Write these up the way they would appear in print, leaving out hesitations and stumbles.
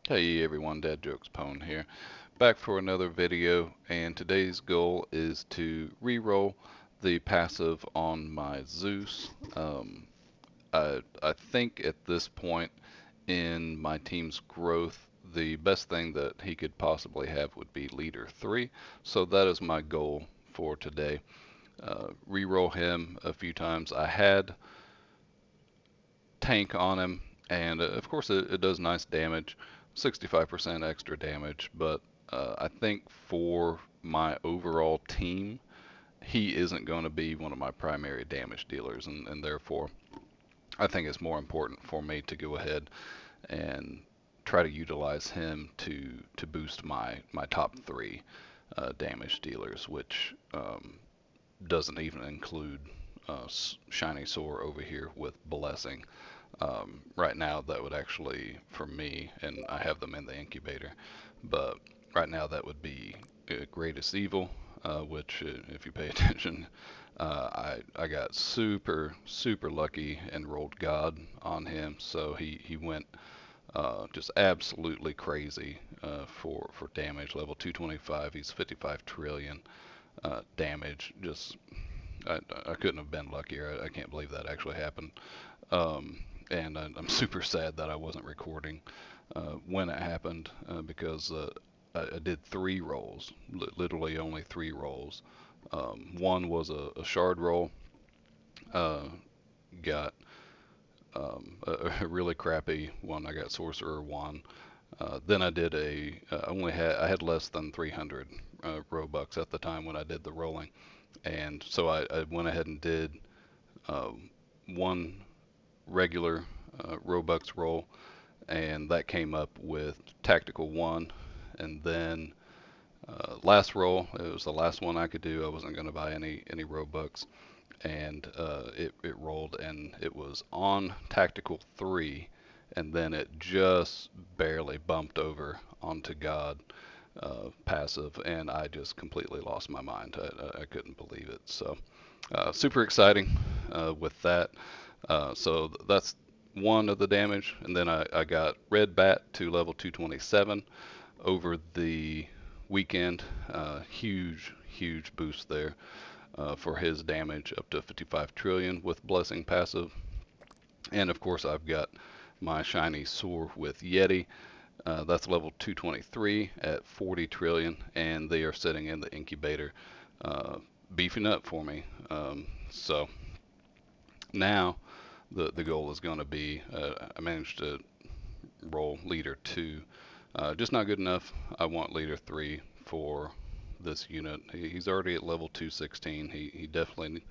Hey everyone, Dad Jokes Pwn here, back for another video, and today's goal is to re-roll the passive on my Zeus. I think at this point in my team's growth, the best thing that he could possibly have would be leader 3, so that is my goal for today. Re-roll him a few times. I had tank on him, and of course it does nice damage, 65% extra damage, but I think for my overall team, he isn't going to be one of my primary damage dealers, and therefore I think it's more important for me to go ahead and try to utilize him to boost my top three damage dealers, which doesn't even include Shiny Sword over here with Blessing. Right now, that would actually, for me, and I have them in the incubator, but right now that would be Greatest Evil, which, if you pay attention, I got super lucky and rolled God on him, so he went just absolutely crazy for damage. Level 225, he's 55 trillion damage. Just I couldn't have been luckier. I can't believe that actually happened. And I'm super sad that I wasn't recording when it happened because I did 3 rolls, literally only 3 rolls. One was a shard roll, uh, got a really crappy one. I got Sorcerer 1. Then I did I had less than 300 Robux at the time when I did the rolling, and so I went ahead and did uh, one regular Robux roll, and that came up with Tactical 1. And then last roll, it was the last one I could do. I wasn't going to buy any Robux, and it rolled, and it was on Tactical 3, and then it just barely bumped over onto God passive, and I just completely lost my mind. I couldn't believe it. So super exciting with that. So that's one of the damage, and then I got Red Bat to level 227 over the weekend. Huge boost there for his damage up to 55 trillion with Blessing passive. And of course, I've got my shiny Soar with Yeti. That's level 223 at 40 trillion, and they are sitting in the incubator, uh, beefing up for me. So now the goal is going to be I managed to roll leader 2. Just not good enough. I want leader 3 for this unit. He's already at level 216. He definitely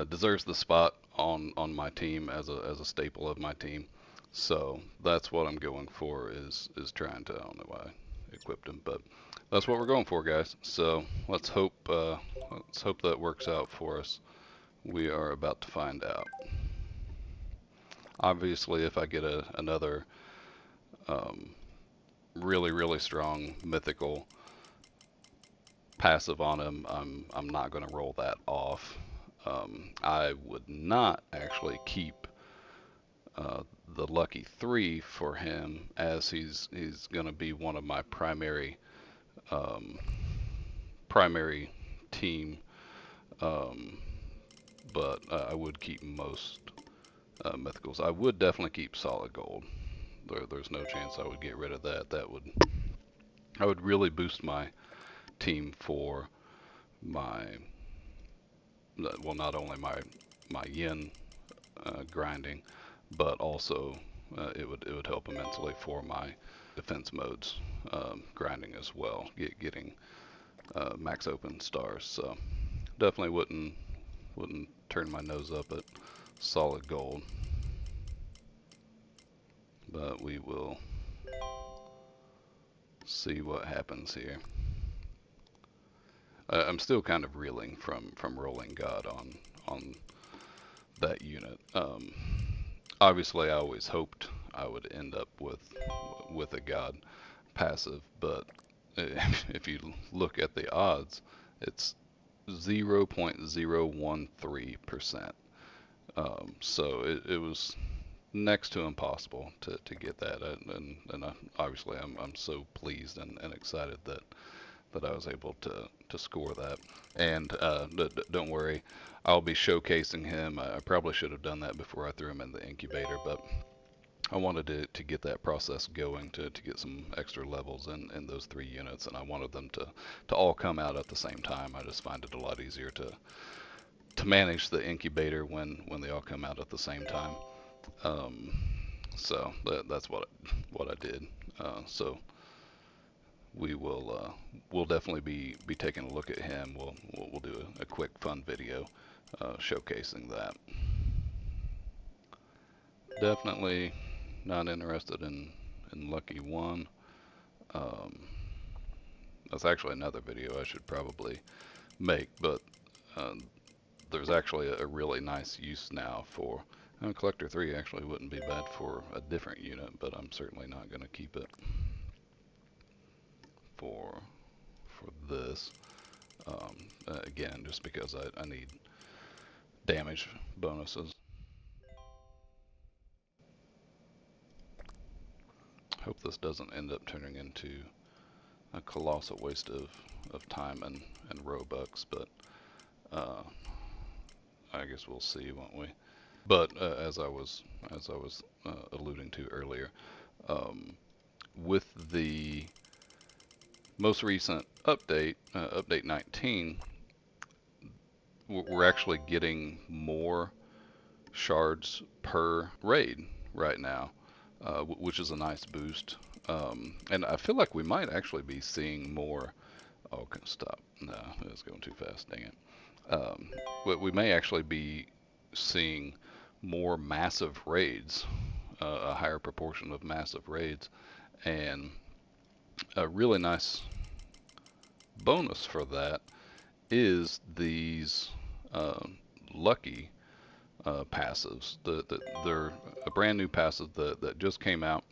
deserves the spot on my team as a staple of my team. So that's what I'm going for is trying to, I don't know why I equipped him, but that's what we're going for, guys. So let's hope that works out for us. We are about to find out. Obviously, if I get another um, really strong mythical passive on him, I'm not going to roll that off. I would not actually keep uh, the lucky 3 for him, as he's going to be one of my um, primary team. Um, but I would keep most mythicals. I would definitely keep solid gold. There's no chance I would get rid of that. I would really boost my team for my, well, not only my yin grinding, but also it would help immensely for my defense modes grinding as well, getting max open stars. So definitely wouldn't turn my nose up at solid gold, but we will see what happens here. I'm still kind of reeling from rolling God on that unit. Obviously, I always hoped I would end up with a God passive, but if you look at the odds, it's 0.013%. So it was next to impossible to get that, and obviously I'm so pleased and excited that I was able to score that. And don't worry, I'll be showcasing him. I probably should have done that before I threw him in the incubator, but I wanted to get that process going to get some extra levels in those 3 units, and I wanted them to all come out at the same time. I just find it a lot easier to manage the incubator when they all come out at the same time. Um, so that's what I did. So we'll definitely be taking a look at him. We'll do a quick fun video showcasing that. Definitely not interested in Lucky One. Um, that's actually another video I should probably make, but uh, there's actually a really nice use now for Collector 3 actually wouldn't be bad for a different unit, but I'm certainly not going to keep it for this. Again, just because I need damage bonuses. Hope this doesn't end up turning into a colossal waste of time and Robux, but I guess we'll see, won't we? But as I was alluding to earlier, um, with the most recent update, update 19, we're actually getting more shards per raid right now, which is a nice boost. And I feel like we might actually be seeing more. Oh, stop. No, it's going too fast. Dang it. We may actually be seeing more massive raids, a higher proportion of massive raids, and a really nice bonus for that is these lucky passives. They're a brand new passive that just came out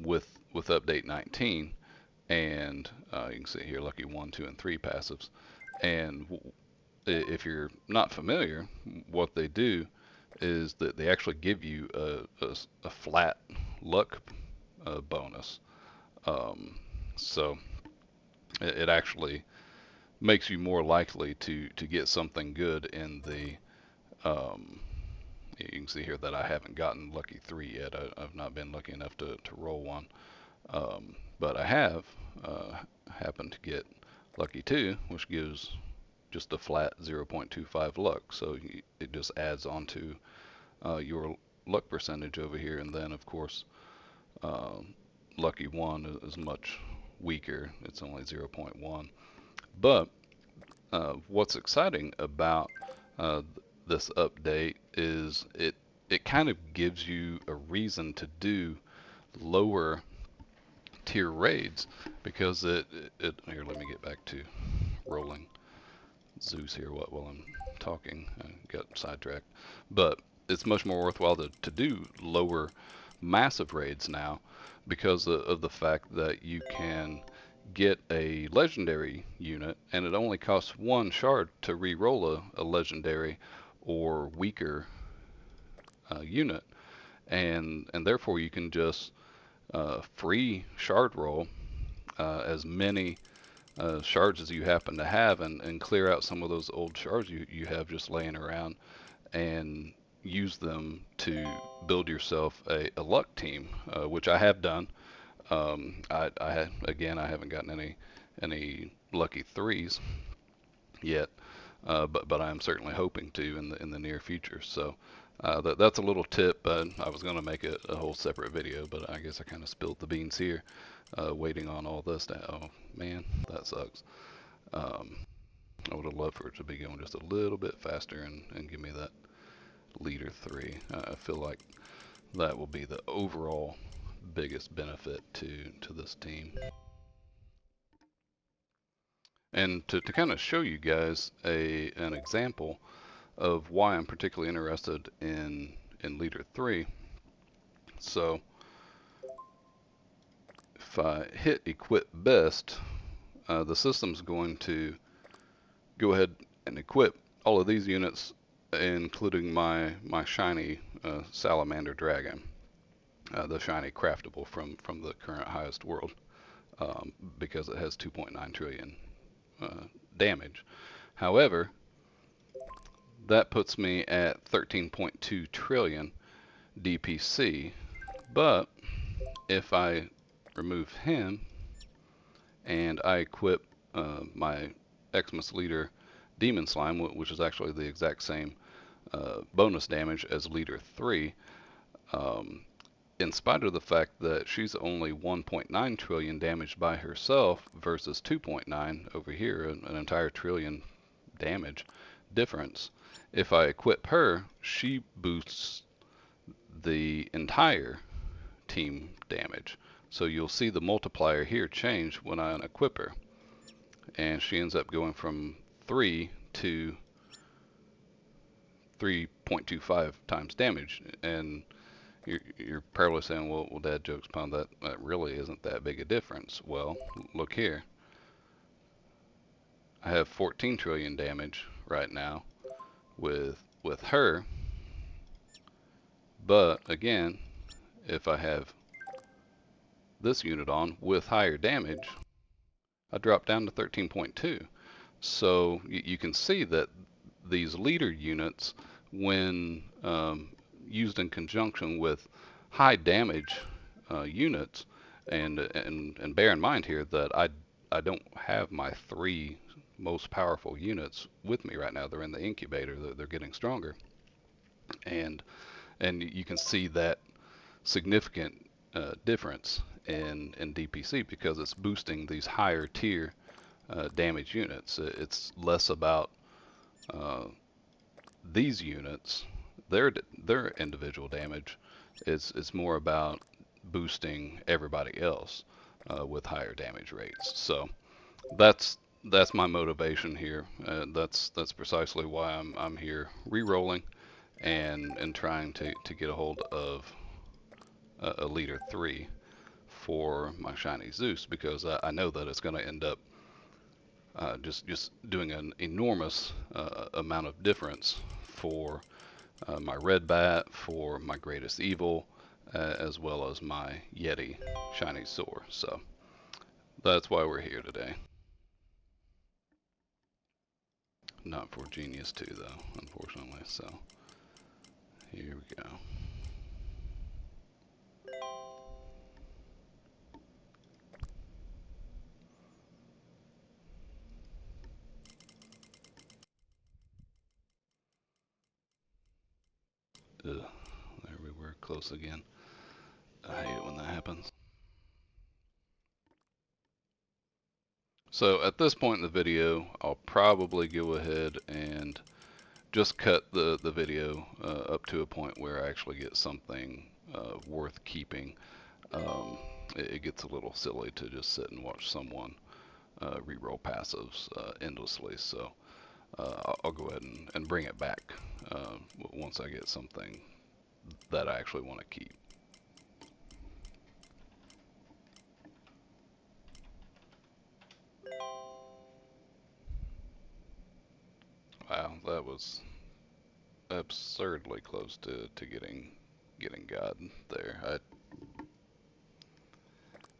with update 19, and you can see here lucky 1, 2, and 3 passives. And if you're not familiar, what they do is that they actually give you a flat luck bonus. So it actually makes you more likely to get something good in the. You can see here that I haven't gotten lucky 3 yet. I've not been lucky enough to roll one, but I have happened to get lucky 2, which gives just a flat 0.25 luck. So it just adds on to your luck percentage over here. And then, of course, uh, lucky 1 is much weaker. It's only 0.1. But what's exciting about uh, this update is it kind of gives you a reason to do lower tier raids, because it here, let me get back to rolling Zeus here while I'm talking. I got sidetracked. But it's much more worthwhile to do lower massive raids now, because of the fact that you can get a legendary unit, and it only costs 1 shard to re-roll a legendary or weaker unit, and therefore you can just free shard roll as many shards as you happen to have, and clear out some of those old shards you have just laying around, and use them to build yourself a luck team, which I have done. Again, I haven't gotten any lucky 3s yet, but I am certainly hoping to in the near future. So that's a little tip. I was going to make a whole separate video, but I guess I kind of spilled the beans here, waiting on all this. Oh man, that sucks. I would have loved for it to be going just a little bit faster and give me that leader 3. I feel like that will be the overall biggest benefit to this team. And to kind of show you guys an example of why I'm particularly interested in leader 3. So if I hit equip best, the system's going to go ahead and equip all of these units including my shiny salamander dragon, the shiny craftable from the current highest world, because it has 2.9 trillion damage. However, that puts me at 13.2 trillion DPC. But if I remove him and I equip my Xmas Leader Demon Slime, which is actually the exact same bonus damage as Leader 3, um, in spite of the fact that she's only 1.9 trillion damage by herself versus 2.9 over here, an entire trillion damage difference. If I equip her, she boosts the entire team damage. So you'll see the multiplier here change when I unequip her. And she ends up going from 3 to 3.25 times damage. And you're probably saying, well, dad jokes upon that. That really isn't that big a difference. Well, look here. I have 14 trillion damage right now with her. But again, if I have this unit on with higher damage, I drop down to 13.2. So you can see that these leader units, when used in conjunction with high damage units, and bear in mind here that I don't have my 3 most powerful units with me right now. They're in the incubator. They're getting stronger, and you can see that significant difference in DPC because it's boosting these higher tier damage units. It's less about these units, their individual damage. It's more about boosting everybody else with higher damage rates. So that's my motivation here. That's precisely why I'm here re-rolling and trying to get a hold of a leader 3 for my shiny Zeus, because I know that it's going to end up just doing an enormous amount of difference for my red bat, for my greatest evil, as well as my Yeti shiny Soar. So that's why we're here today. Not for Genius 2 though, unfortunately. So here we go. Ugh, there we were, close again. I hate it when that happens. So at this point in the video, I'll probably go ahead and just cut the video up to a point where I actually get something worth keeping. It gets a little silly to just sit and watch someone reroll passives endlessly. So I'll go ahead and bring it back once I get something that I actually want to keep. Wow, that was absurdly close to getting God there.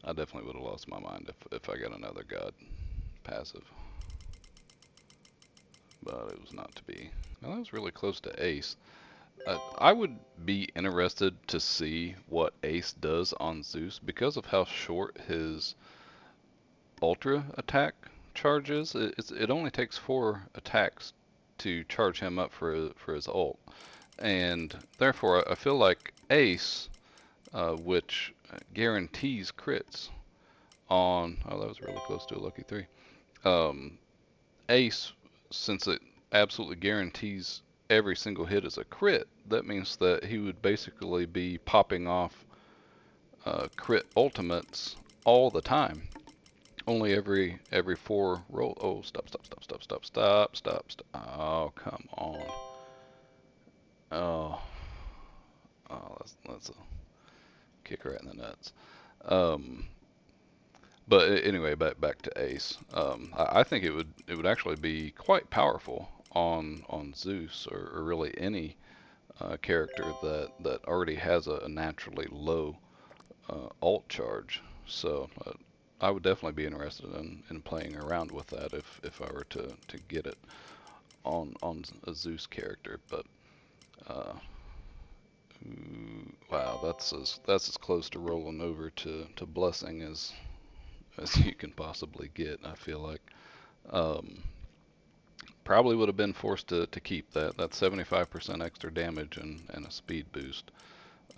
I definitely would have lost my mind if I got another God passive. But it was not to be. Well, that was really close to Ace. I would be interested to see what Ace does on Zeus because of how short his Ultra attack charge is. It only takes 4 attacks to charge him up for his ult. And therefore, I feel like Ace, which guarantees crits on... Oh, that was really close to a lucky 3. Ace, since it absolutely guarantees every single hit is a crit, that means that he would basically be popping off crit ultimates all the time. Only every 4 roll. Oh, stop. Oh, come on. Oh, that's a kick right in the nuts. But anyway, back to Ace. I think it would actually be quite powerful on Zeus or really any character that already has a naturally low alt charge. So I would definitely be interested in playing around with that if I were to get it on a Zeus character. But uh, wow, that's as close to rolling over to blessing as you can possibly get. I feel like um, probably would have been forced to keep that 75% extra damage and a speed boost.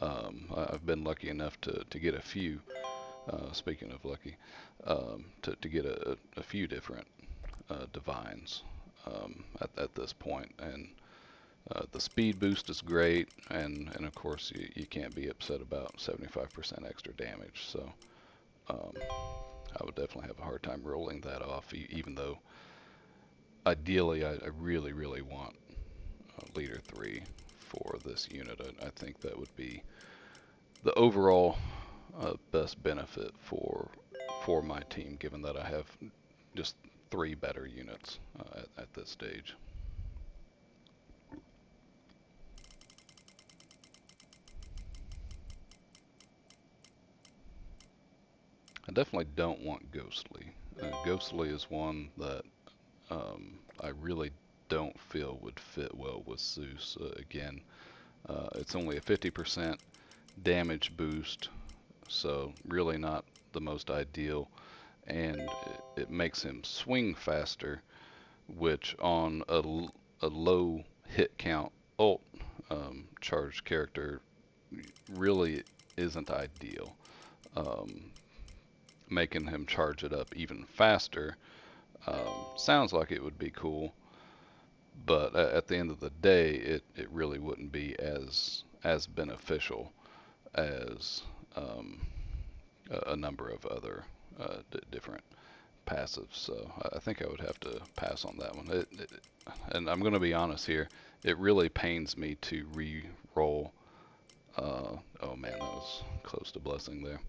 I've been lucky enough to get a few. Speaking of lucky, to get a few different divines at this point, and the speed boost is great, and of course you can't be upset about 75% extra damage. So um, I would definitely have a hard time rolling that off, even though ideally I really want leader 3 for this unit. I think that would be the overall best benefit for my team, given that I have just 3 better units at this stage. I definitely don't want Ghostly. Ghostly is one that I really don't feel would fit well with Zeus. Again, it's only a 50% damage boost, so really not the most ideal, and it makes him swing faster, which on a low hit count ult charged character really isn't ideal. Um, Making him charge it up even faster sounds like it would be cool, but at the end of the day, it really wouldn't be as beneficial as um, a number of other different passives. So I think I would have to pass on that one. And I'm going to be honest here, it really pains me to re-roll. Oh man, that was close to blessing there.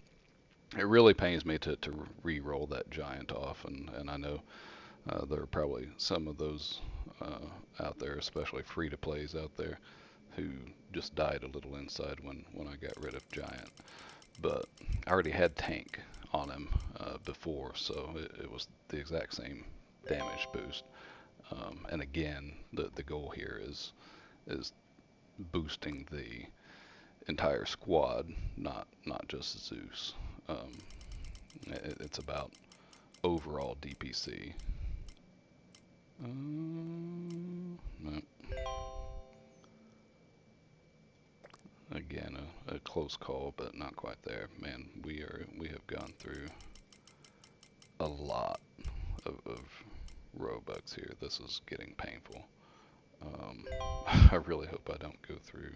It really pains me to re-roll that giant off, and I know there are probably some of those out there, especially free-to-plays out there, who just died a little inside when I got rid of giant. But I already had tank on him before, so it was the exact same damage boost. And again, the goal here is boosting the entire squad, not just Zeus. Um, it's about overall DPC. No. Again, a close call, but not quite there. Man, we have gone through a lot of Robux here. This is getting painful. I really hope I don't go through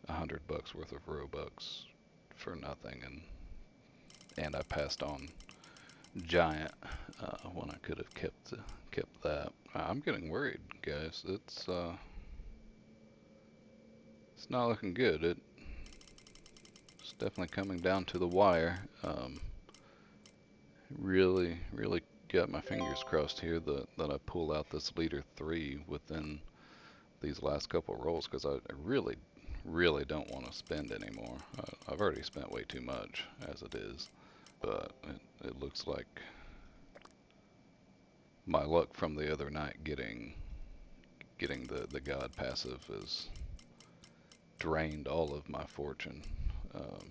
$100 worth of Robux for nothing, and I passed on Giant when I could have kept that. I'm getting worried, guys. It's not looking good. It's definitely coming down to the wire. Really got my fingers crossed here that I pull out this leader 3 within these last couple rolls, because I really don't want to spend anymore. I've already spent way too much as it is, but it looks like my luck from the other night getting the god passive has drained all of my fortune. Um,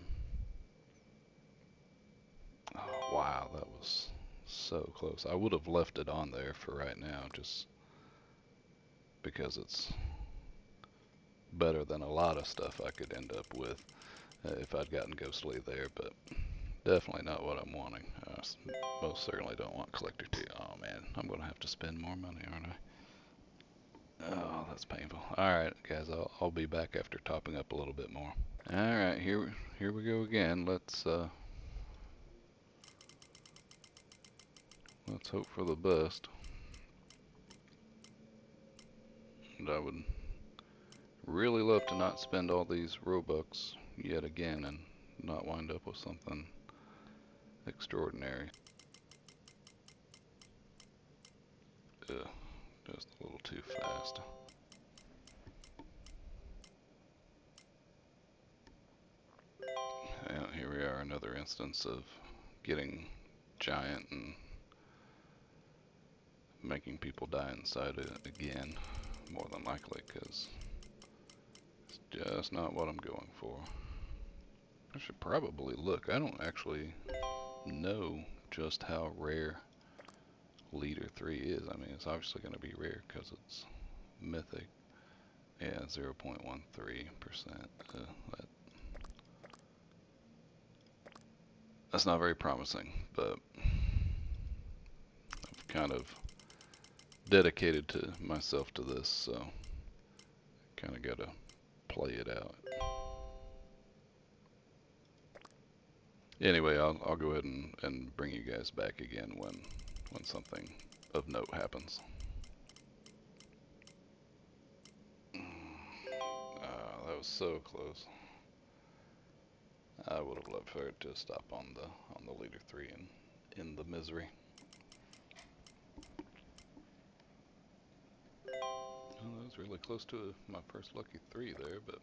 oh, wow, that was so close. I would have left it on there for right now, just because it's better than a lot of stuff I could end up with if I'd gotten Ghostly there, but definitely not what I'm wanting. I most certainly don't want Collector 2. Oh man, I'm going to have to spend more money, aren't I? Oh, that's painful. Alright, guys, I'll be back after topping up a little bit more. Alright, here we go again. Let's hope for the best. And I would really love to not spend all these Robux yet again and not wind up with something extraordinary. Ugh, just a little too fast. And here we are, another instance of getting giant and making people die inside it again, more than likely, because it's just not what I'm going for. I should probably look. I don't actually know just how rare Leader 3 is. I mean, it's obviously going to be rare because it's mythic. Yeah, 0.13%. That, that's not very promising, but I've kind of dedicated to myself to this, so kind of got to play it out. Anyway, I'll go ahead and bring you guys back again when something of note happens. That was so close. I would have loved for it to stop on the Leader 3 and in the misery. Well, that was really close to my first lucky 3 there, but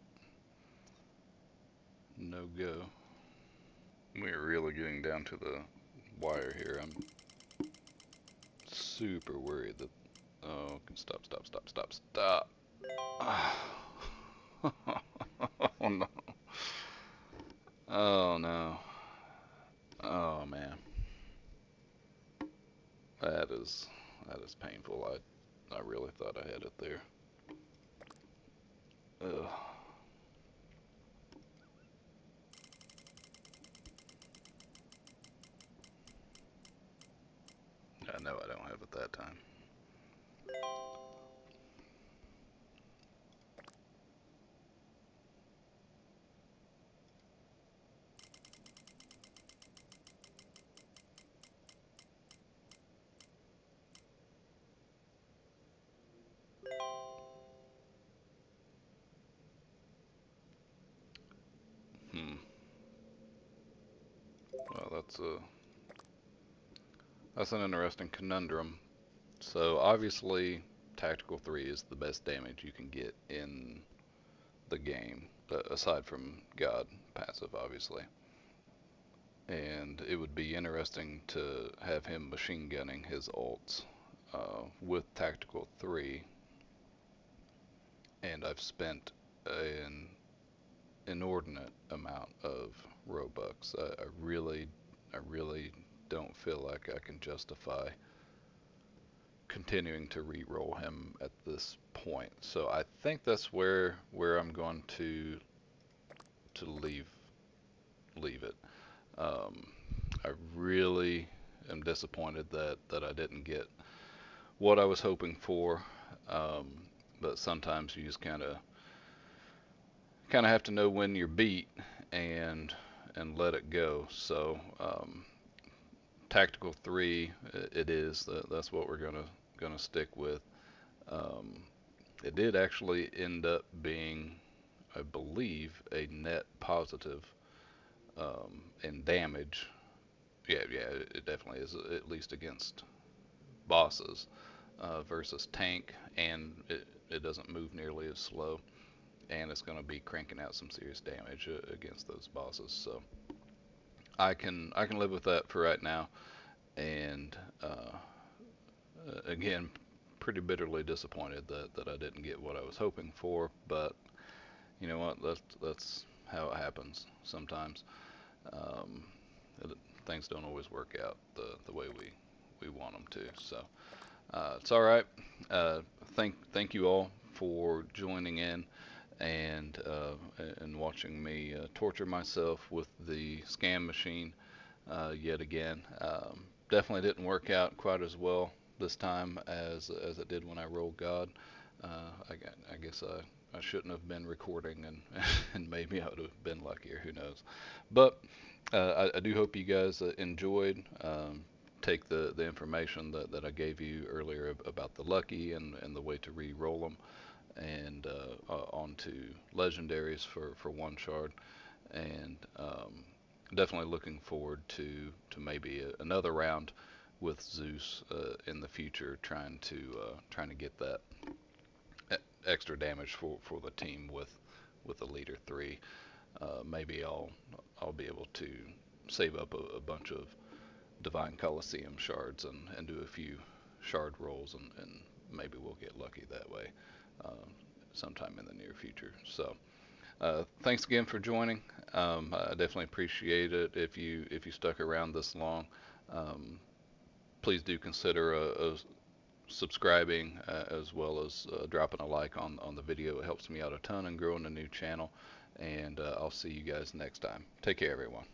no go. We're really getting down to the wire here. I'm super worried that... Oh, stop, stop, stop, stop, stop. Oh no. Oh no. Oh man. That is painful. I really thought I had it there. Ugh. I know I don't have it that time. Hmm. Well, that's an interesting conundrum. So obviously, Tactical 3 is the best damage you can get in the game, aside from God passive, obviously. And it would be interesting to have him machine gunning his ults with Tactical 3. And I've spent an inordinate amount of Robux. I really don't feel like I can justify continuing to re-roll him at this point. So I think that's where I'm going to leave it. Um, I really am disappointed that I didn't get what I was hoping for. Um, but sometimes you just kind of have to know when you're beat and let it go. So Tactical 3, it is. That's what we're gonna stick with. Um, it did actually end up being, I believe, a net positive in damage. Yeah, it definitely is, at least against bosses versus tank, and it doesn't move nearly as slow, and it's going to be cranking out some serious damage against those bosses. So I can live with that for right now, and again, pretty bitterly disappointed that I didn't get what I was hoping for, but you know what? That's how it happens sometimes. Um, it, things don't always work out the way we want them to. So it's all right. Uh, thank you all for joining in and watching me torture myself with the scam machine yet again. Definitely didn't work out quite as well this time as it did when I rolled God. I guess I shouldn't have been recording, and and maybe I would have been luckier. Who knows? But I do hope you guys enjoyed. Take the information that I gave you earlier about the lucky and the way to re-roll them, and onto legendaries for one shard, and definitely looking forward to maybe another round with Zeus in the future, trying to get that extra damage for the team with the leader three. Maybe I'll be able to save up a bunch of Divine Coliseum shards and do a few shard rolls, and maybe we'll get lucky that way uh, sometime in the near future. So thanks again for joining. I definitely appreciate it. If you stuck around this long, um, please do consider a subscribing as well as dropping a like on the video. It helps me out a ton in growing a new channel. And I'll see you guys next time. Take care, everyone.